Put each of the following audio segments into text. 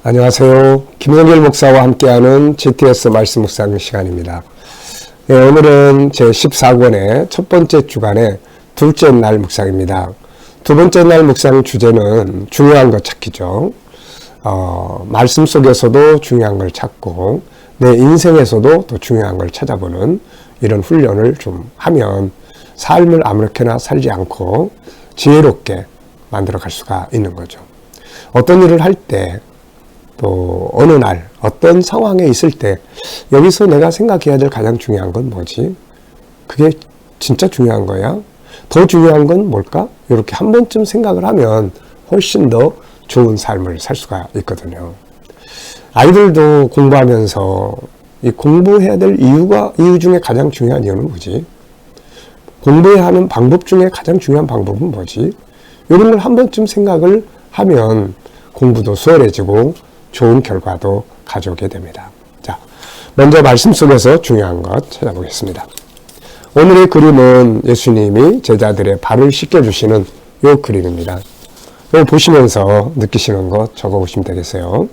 안녕하세요. 김성길 목사와 함께하는 GTS 말씀 묵상 시간입니다. 네, 오늘은 제14권의 첫 번째 주간의 둘째 날 묵상입니다. 두 번째 날 묵상 주제는 중요한 것 찾기죠. 말씀 속에서도 중요한 걸 찾고 내 인생에서도 또 중요한 걸 찾아보는 이런 훈련을 좀 하면 삶을 아무렇게나 살지 않고 지혜롭게 만들어 갈 수가 있는 거죠. 어떤 일을 할 때 또 어느 날 어떤 상황에 있을 때 여기서 내가 생각해야 될 가장 중요한 건 뭐지? 그게 진짜 중요한 거야? 더 중요한 건 뭘까? 이렇게 한 번쯤 생각을 하면 훨씬 더 좋은 삶을 살 수가 있거든요. 아이들도 공부하면서 이 공부해야 될 이유 중에 가장 중요한 이유는 뭐지? 공부해야 하는 방법 중에 가장 중요한 방법은 뭐지? 이런 걸 한 번쯤 생각을 하면 공부도 수월해지고 좋은 결과도 가져오게 됩니다. 자, 먼저 말씀 속에서 중요한 것 찾아보겠습니다. 오늘의 그림은 예수님이 제자들의 발을 씻겨주시는 이 그림입니다. 이거 보시면서 느끼시는 것 적어보시면 되겠어요.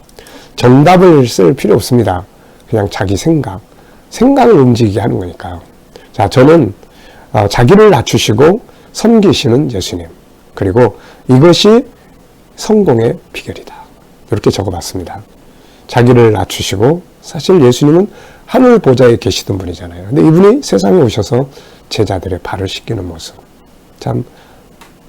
정답을 쓸 필요 없습니다. 그냥 자기 생각을 움직이게 하는 거니까요. 자, 저는 자기를 낮추시고 섬기시는 예수님, 그리고 이것이 성공의 비결이다. 이렇게 적어봤습니다. 자기를 낮추시고, 사실 예수님은 하늘 보좌에 계시던 분이잖아요. 근데 이분이 세상에 오셔서 제자들의 발을 씻기는 모습, 참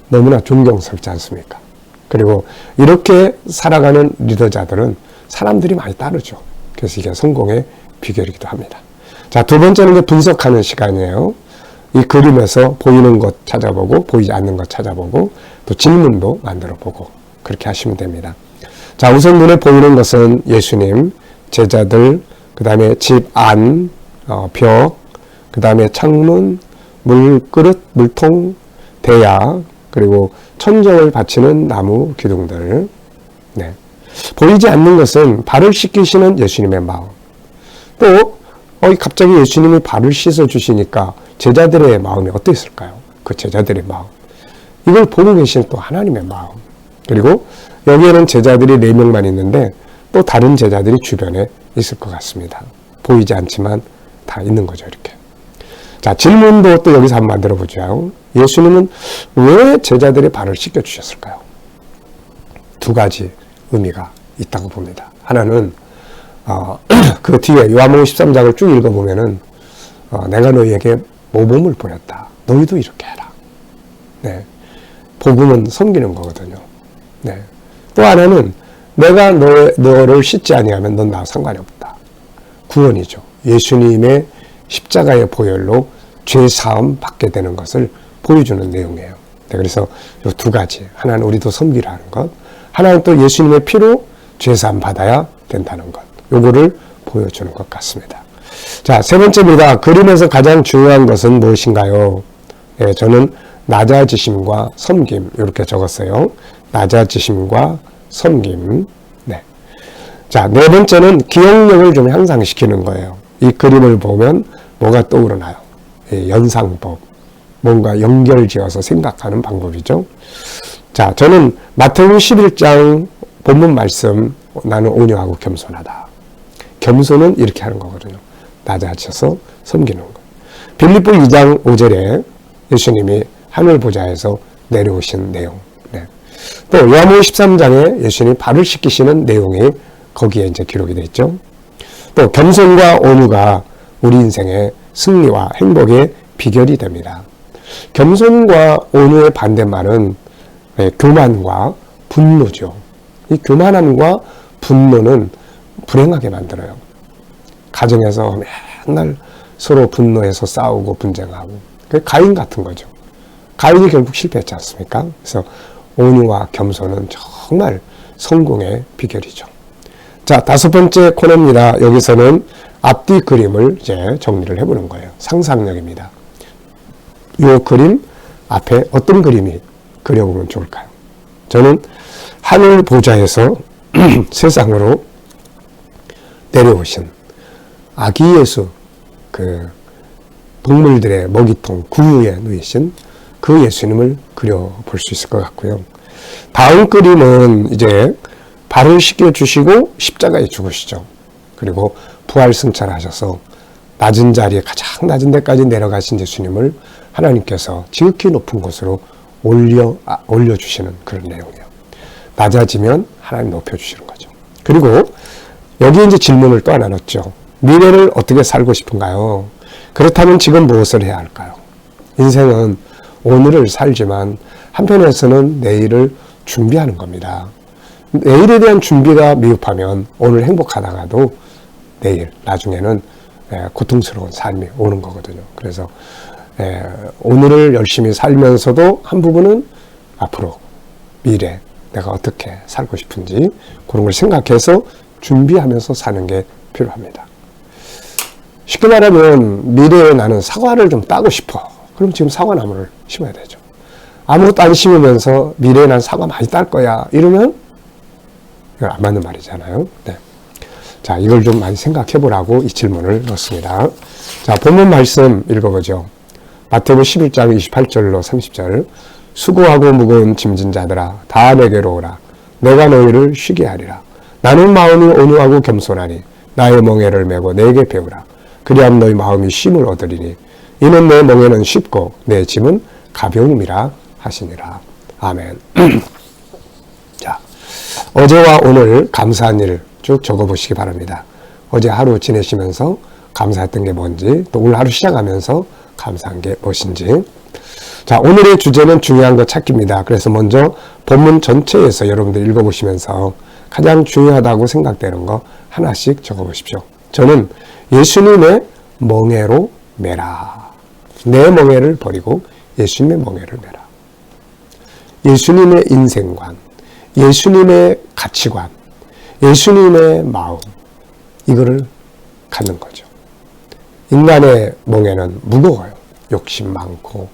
너무나 존경스럽지 않습니까? 그리고 이렇게 살아가는 리더자들은 사람들이 많이 따르죠. 그래서 이게 성공의 비결이기도 합니다. 자, 두 번째는 이제 분석하는 시간이에요. 이 그림에서 보이는 것 찾아보고 보이지 않는 것 찾아보고 또 질문도 만들어보고 그렇게 하시면 됩니다. 자, 우선 눈에 보이는 것은 예수님, 제자들, 그 다음에 집 안, 벽, 그 다음에 창문, 물그릇, 물통, 대야, 그리고 천정을 받치는 나무 기둥들. 네. 보이지 않는 것은 발을 씻기시는 예수님의 마음. 또 갑자기 예수님이 발을 씻어 주시니까 제자들의 마음이 어땠을까요? 그 제자들의 마음. 이걸 보고 계신 또 하나님의 마음. 그리고 여기에는 제자들이 4명만 있는데 또 다른 제자들이 주변에 있을 것 같습니다. 보이지 않지만 다 있는 거죠, 이렇게. 자, 질문도 또 여기서 한번 만들어 보죠. 예수님은 왜 제자들의 발을 씻겨 주셨을까요? 두 가지 의미가 있다고 봅니다. 하나는 그 뒤에 요한복음 13장을 쭉 읽어보면은 내가 너희에게 모범을 보였다. 너희도 이렇게 해라. 네, 복음은 섬기는 거거든요. 네. 또 하나는 내가 너를 씻지 아니하면 넌 나와 상관이 없다. 구원이죠. 예수님의 십자가의 보혈로 죄 사함 받게 되는 것을 보여주는 내용이에요. 네, 그래서 이 두 가지. 하나는 우리도 섬기라는 것. 하나는 또 예수님의 피로 죄 사함 받아야 된다는 것. 요거를 보여주는 것 같습니다. 자, 세 번째입니다. 그림에서 가장 중요한 것은 무엇인가요? 네, 저는 낮아지심과 섬김 이렇게 적었어요. 낮아지심과 섬김. 네. 자, 네 번째는 기억력을 좀 향상시키는 거예요. 이 그림을 보면 뭐가 떠오르나요? 연상법. 뭔가 연결지어서 생각하는 방법이죠. 자, 저는 마태복음 11장 본문 말씀, 나는 온유하고 겸손하다. 겸손은 이렇게 하는 거거든요. 낮아져서 섬기는 거. 빌립보 2장 5절에 예수님이 하늘 보좌에서 내려오신 내용. 네. 또 요한복음 13장에 예수님이 발을 씻기시는 내용이 거기에 이제 기록이 되어 있죠. 또 겸손과 온유가 우리 인생의 승리와 행복의 비결이 됩니다. 겸손과 온유의 반대말은 교만과 분노죠. 이 교만함과 분노는 불행하게 만들어요. 가정에서 맨날 서로 분노해서 싸우고 분쟁하고. 그게 가인 같은 거죠. 가인이 결국 실패했지 않습니까? 그래서 온유와 겸손은 정말 성공의 비결이죠. 자, 다섯 번째 코너입니다. 여기서는 앞뒤 그림을 이제 정리를 해보는 거예요. 상상력입니다. 이 그림 앞에 어떤 그림이 그려보면 좋을까요? 저는 하늘 보좌에서 세상으로 내려오신 아기 예수, 그 동물들의 먹이통 구유에 누이신 그 예수님을 그려볼 수 있을 것 같고요. 다음 그림은 이제 발을 씻겨주시고 십자가에 죽으시죠. 그리고 부활승천하셔서 낮은 자리에 가장 낮은 데까지 내려가신 예수님을 하나님께서 지극히 높은 곳으로 올려주시는 그런 내용이에요. 낮아지면 하나님 높여주시는 거죠. 그리고 여기 이제 질문을 또 하나 넣었죠. 미래를 어떻게 살고 싶은가요? 그렇다면 지금 무엇을 해야 할까요? 인생은 오늘을 살지만 한편에서는 내일을 준비하는 겁니다. 내일에 대한 준비가 미흡하면 오늘 행복하다가도 내일 나중에는 고통스러운 삶이 오는 거거든요. 그래서 오늘을 열심히 살면서도 한 부분은 앞으로 미래 내가 어떻게 살고 싶은지 그런 걸 생각해서 준비하면서 사는 게 필요합니다. 쉽게 말하면 미래에 나는 사과를 좀 따고 싶어. 그럼 지금 사과나무를 심어야 되죠. 아무것도 안 심으면서 미래에 난 사과 많이 딸 거야 이러면 이건 안 맞는 말이잖아요. 네. 자, 이걸 좀 많이 생각해 보라고 이 질문을 넣었습니다. 자, 본문 말씀 읽어보죠. 마태복음 11장 28절로 30절. 수고하고 무거운 짐진 자들아 다 내게로 오라. 내가 너희를 쉬게 하리라. 나는 마음이 온유하고 겸손하니 나의 멍에를 메고 내게 배우라. 그리하면 너희 마음이 쉼을 얻으리니 이는 내 멍에는 쉽고 내 짐은 가벼움이라 하시니라. 아멘. 자, 어제와 오늘 감사한 일 쭉 적어보시기 바랍니다. 어제 하루 지내시면서 감사했던 게 뭔지, 또 오늘 하루 시작하면서 감사한 게 무엇인지. 자, 오늘의 주제는 중요한 것 찾기입니다. 그래서 먼저 본문 전체에서 여러분들 읽어보시면서 가장 중요하다고 생각되는 거 하나씩 적어보십시오. 저는 예수님의 멍에로 매라. 내 멍에를 버리고 예수님의 멍에를 매라. 예수님의 인생관, 예수님의 가치관, 예수님의 마음, 이거를 갖는 거죠. 인간의 멍에는 무거워요. 욕심 많고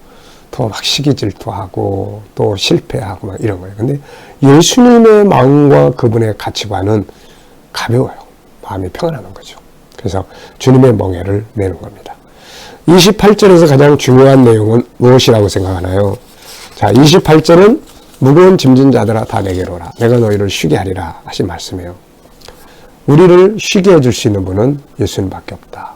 또 막 시기질투하고 또 실패하고 막 이런 거예요. 근데 예수님의 마음과 그분의 가치관은 가벼워요. 마음이 평안한 거죠. 그래서 주님의 멍에를 내는 겁니다. 28절에서 가장 중요한 내용은 무엇이라고 생각하나요? 자, 28절은 무거운 짐진 자들아 다 내게로 오라. 내가 너희를 쉬게 하리라 하신 말씀이에요. 우리를 쉬게 해줄 수 있는 분은 예수님밖에 없다.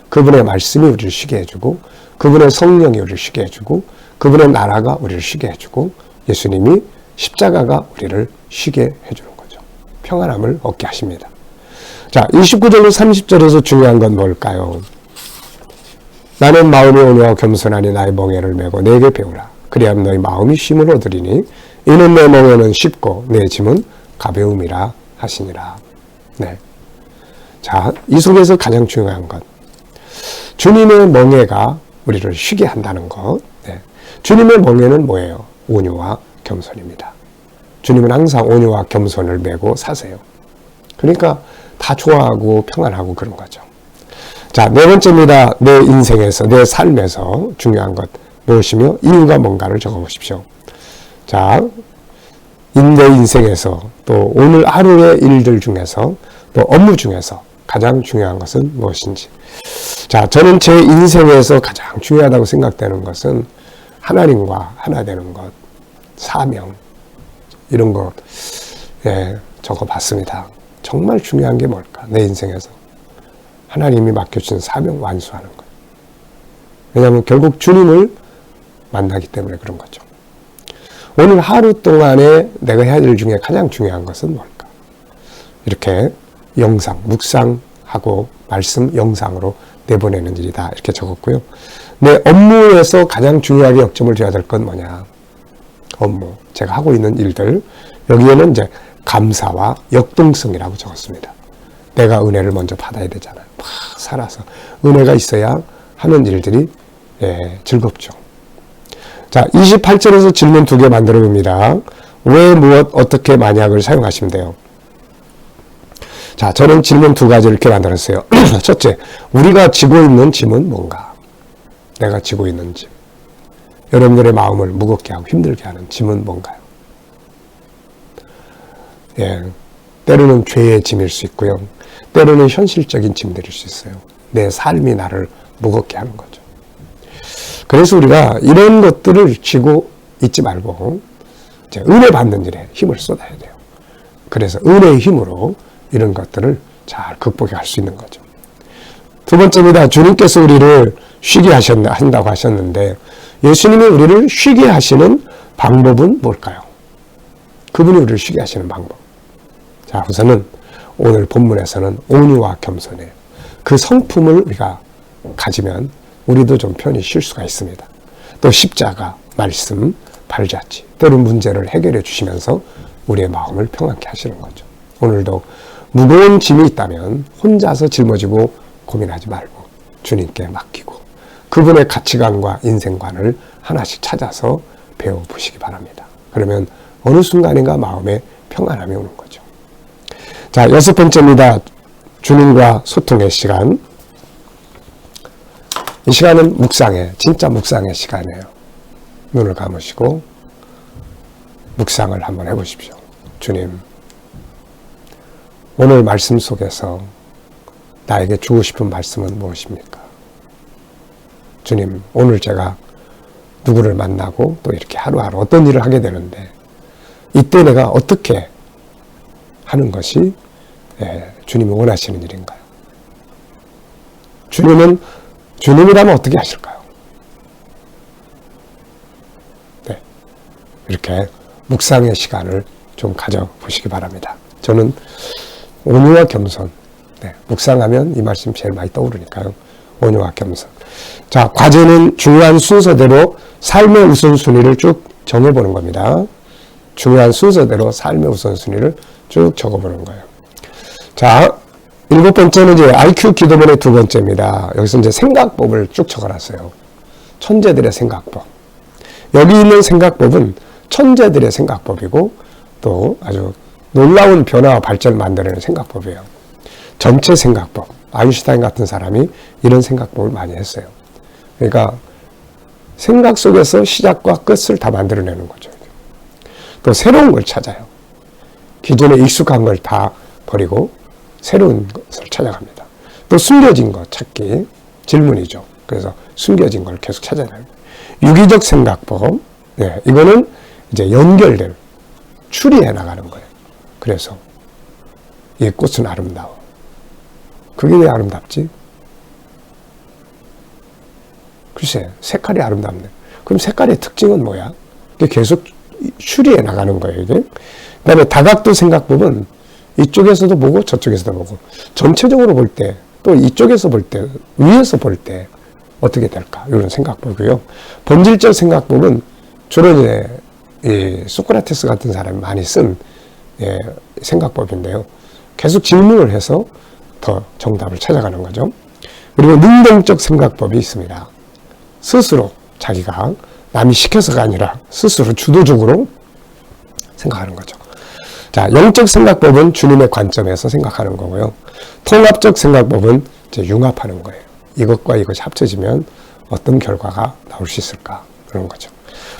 그분의 말씀이 우리를 쉬게 해주고 그분의 성령이 우리를 쉬게 해주고 그분의 나라가 우리를 쉬게 해주고 예수님이 십자가가 우리를 쉬게 해주는 거죠. 평안함을 얻게 하십니다. 자, 29절로 30절에서 중요한 건 뭘까요? 나는 마음이 온유하고 겸손하니 나의 멍에를 메고 내게 배우라. 그리하면 너희 마음이 쉼을 얻으리니 이는 내 멍에는 쉽고 내 짐은 가벼움이라 하시니라. 네. 자, 이 속에서 가장 중요한 것. 주님의 멍에가 우리를 쉬게 한다는 것. 네. 주님의 멍에는 뭐예요? 온유와 겸손입니다. 주님은 항상 온유와 겸손을 메고 사세요. 그러니까 다 좋아하고 평안하고 그런 거죠. 자, 네 번째입니다. 내 인생에서, 내 삶에서 중요한 것. 무엇이며 이유가 뭔가를 적어보십시오. 자, 내 인생에서 또 오늘 하루의 일들 중에서 또 업무 중에서 가장 중요한 것은 무엇인지. 자, 저는 제 인생에서 가장 중요하다고 생각되는 것은 하나님과 하나 되는 것, 사명, 이런 것 적어봤습니다. 정말 중요한 게 뭘까? 내 인생에서 하나님이 맡겨주신 사명 완수하는 것. 왜냐하면 결국 주님을 만나기 때문에 그런 거죠. 오늘 하루 동안에 내가 해야 할 일 중에 가장 중요한 것은 뭘까? 이렇게 영상, 묵상하고 말씀 영상으로 내보내는 일이다. 이렇게 적었고요. 내 업무에서 가장 중요하게 역점을 둬야 될 건 뭐냐? 업무, 제가 하고 있는 일들. 여기에는 이제 감사와 역동성이라고 적었습니다. 내가 은혜를 먼저 받아야 되잖아요. 막 살아서 은혜가 있어야 하는 일들이 즐겁죠. 자, 28절에서 질문 2개 만들어 봅니다. 왜, 무엇, 어떻게, 만약을 사용하시면 돼요. 자, 저는 질문 2가지 이렇게 만들었어요. 첫째, 우리가 지고 있는 짐은 뭔가? 내가 지고 있는 짐. 여러분들의 마음을 무겁게 하고 힘들게 하는 짐은 뭔가요? 때로는 죄의 짐일 수 있고요. 때로는 현실적인 짐들일 수 있어요. 내 삶이 나를 무겁게 하는 거죠. 그래서 우리가 이런 것들을 쥐고 있지 말고 이제 은혜 받는 일에 힘을 쏟아야 돼요. 그래서 은혜의 힘으로 이런 것들을 잘 극복해 갈 수 있는 거죠. 두 번째입니다. 주님께서 우리를 쉬게 한다고 하셨는데 예수님이 우리를 쉬게 하시는 방법은 뭘까요? 그분이 우리를 쉬게 하시는 방법. 자, 우선은 오늘 본문에서는 온유와 겸손이에요. 그 성품을 우리가 가지면 우리도 좀 편히 쉴 수가 있습니다. 또 십자가, 말씀, 발자취, 때론 문제를 해결해 주시면서 우리의 마음을 평안케 하시는 거죠. 오늘도 무거운 짐이 있다면 혼자서 짊어지고 고민하지 말고 주님께 맡기고 그분의 가치관과 인생관을 하나씩 찾아서 배워보시기 바랍니다. 그러면 어느 순간인가 마음에 평안함이 오는 거죠. 자, 여섯 번째입니다. 주님과 소통의 시간. 이 시간은 진짜 묵상의 시간이에요. 눈을 감으시고 묵상을 한번 해보십시오. 주님, 오늘 말씀 속에서 나에게 주고 싶은 말씀은 무엇입니까? 주님, 오늘 제가 누구를 만나고 또 이렇게 하루하루 어떤 일을 하게 되는데 이때 내가 어떻게 하는 것이 주님이 원하시는 일인가요? 주님이라면 어떻게 하실까요? 네, 이렇게 묵상의 시간을 좀 가져보시기 바랍니다. 저는 온유와 겸손, 묵상하면 이 말씀 제일 많이 떠오르니까요. 온유와 겸손. 자, 과제는 중요한 순서대로 삶의 우선순위를 쭉 정해보는 겁니다. 중요한 순서대로 삶의 우선순위를 쭉 적어보는 거예요. 자, 일곱 번째는 이제 IQ 기도문의 두 번째입니다. 여기서 이제 생각법을 쭉 적어놨어요. 천재들의 생각법. 여기 있는 생각법은 천재들의 생각법이고 또 아주 놀라운 변화와 발전을 만들어내는 생각법이에요. 전체 생각법. 아인슈타인 같은 사람이 이런 생각법을 많이 했어요. 그러니까 생각 속에서 시작과 끝을 다 만들어내는 거죠. 또 새로운 걸 찾아요. 기존에 익숙한 걸 다 버리고 새로운 것을 찾아갑니다. 또 숨겨진 것 찾기, 질문이죠. 그래서 숨겨진 걸 계속 찾아내요. 유기적 생각법, 이거는 이제 연결된, 추리해 나가는 거예요. 그래서 이 꽃은 아름다워. 그게 왜 아름답지? 글쎄, 색깔이 아름답네. 그럼 색깔의 특징은 뭐야? 계속 추리해 나가는 거예요, 이게. 그 다음에 다각도 생각법은 이쪽에서도 보고 저쪽에서도 보고 전체적으로 볼 때 또 이쪽에서 볼 때 위에서 볼 때 어떻게 될까 이런 생각법이고요. 본질적 생각법은 주로 이제 이 소크라테스 같은 사람이 많이 쓴 생각법인데요. 계속 질문을 해서 더 정답을 찾아가는 거죠. 그리고 능동적 생각법이 있습니다. 스스로 자기가 남이 시켜서가 아니라 스스로 주도적으로 생각하는 거죠. 자, 영적 생각법은 주님의 관점에서 생각하는 거고요. 통합적 생각법은 이제 융합하는 거예요. 이것과 이것이 합쳐지면 어떤 결과가 나올 수 있을까? 그런 거죠.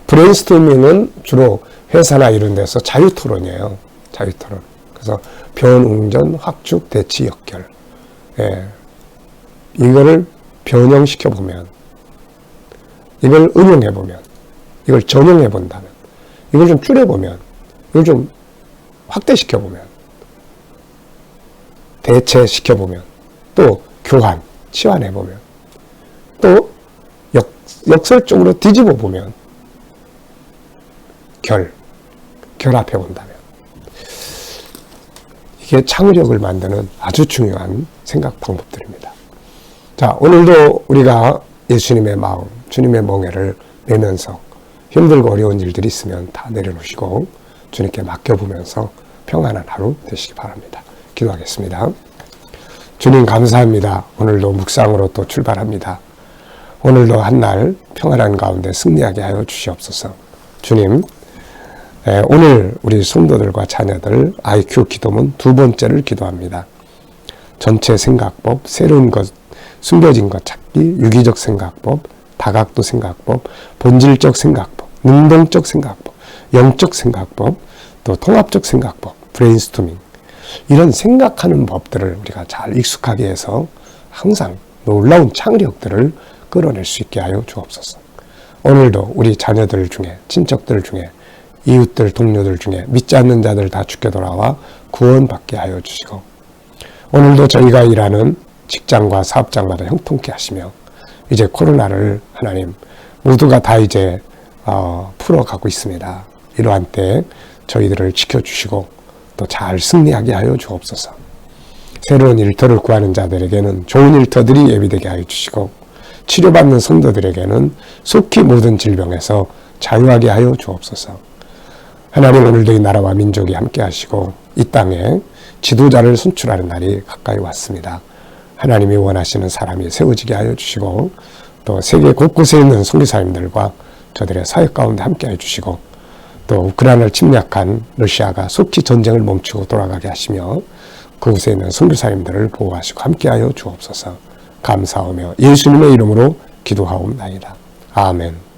브레인스토밍은 주로 회사나 이런 데서 자유토론이에요. 자유토론. 그래서 변웅전, 확축, 대치, 역결. 이거를 변형시켜보면, 이걸 응용해보면, 이걸 전용해본다면, 이걸 좀 줄여보면, 이걸 좀 확대시켜보면, 대체시켜보면, 또 교환, 치환해보면, 또 역설적으로 뒤집어보면, 결합해본다면, 이게 창의력을 만드는 아주 중요한 생각 방법들입니다. 자, 오늘도 우리가 예수님의 마음, 주님의 멍에를 내면서 힘들고 어려운 일들이 있으면 다 내려놓으시고 주님께 맡겨보면서 평안한 하루 되시기 바랍니다. 기도하겠습니다. 주님 감사합니다. 오늘도 묵상으로 또 출발합니다. 오늘도 한날 평안한 가운데 승리하게 하여 주시옵소서. 주님, 오늘 우리 성도들과 자녀들 IQ 기도문 두 번째를 기도합니다. 전체 생각법, 새로운 것, 숨겨진 것 찾기, 유기적 생각법, 다각도 생각법, 본질적 생각법, 능동적 생각법, 영적 생각법, 또 통합적 생각법, 브레인스토밍, 이런 생각하는 법들을 우리가 잘 익숙하게 해서 항상 놀라운 창의력들을 끌어낼 수 있게 하여 주옵소서. 오늘도 우리 자녀들 중에, 친척들 중에, 이웃들, 동료들 중에 믿지 않는 자들 다 주께 돌아와 구원받게 하여 주시고, 오늘도 저희가 일하는 직장과 사업장마다 형통케 하시며, 이제 코로나를 하나님 모두가 다 이제 풀어가고 있습니다. 이러한 때 저희들을 지켜주시고 또 잘 승리하게 하여 주옵소서. 새로운 일터를 구하는 자들에게는 좋은 일터들이 예비되게 하여 주시고, 치료받는 성도들에게는 속히 모든 질병에서 자유하게 하여 주옵소서. 하나님, 오늘도 이 나라와 민족이 함께 하시고 이 땅에 지도자를 선출하는 날이 가까이 왔습니다. 하나님이 원하시는 사람이 세워지게 하여 주시고, 또 세계 곳곳에 있는 선교사님들과 저들의 사역 가운데 함께 해주시고, 또 우크라이나를 침략한 러시아가 속히 전쟁을 멈추고 돌아가게 하시며 그곳에 있는 선교사님들을 보호하시고 함께하여 주옵소서. 감사하며 예수님의 이름으로 기도하옵나이다. 아멘.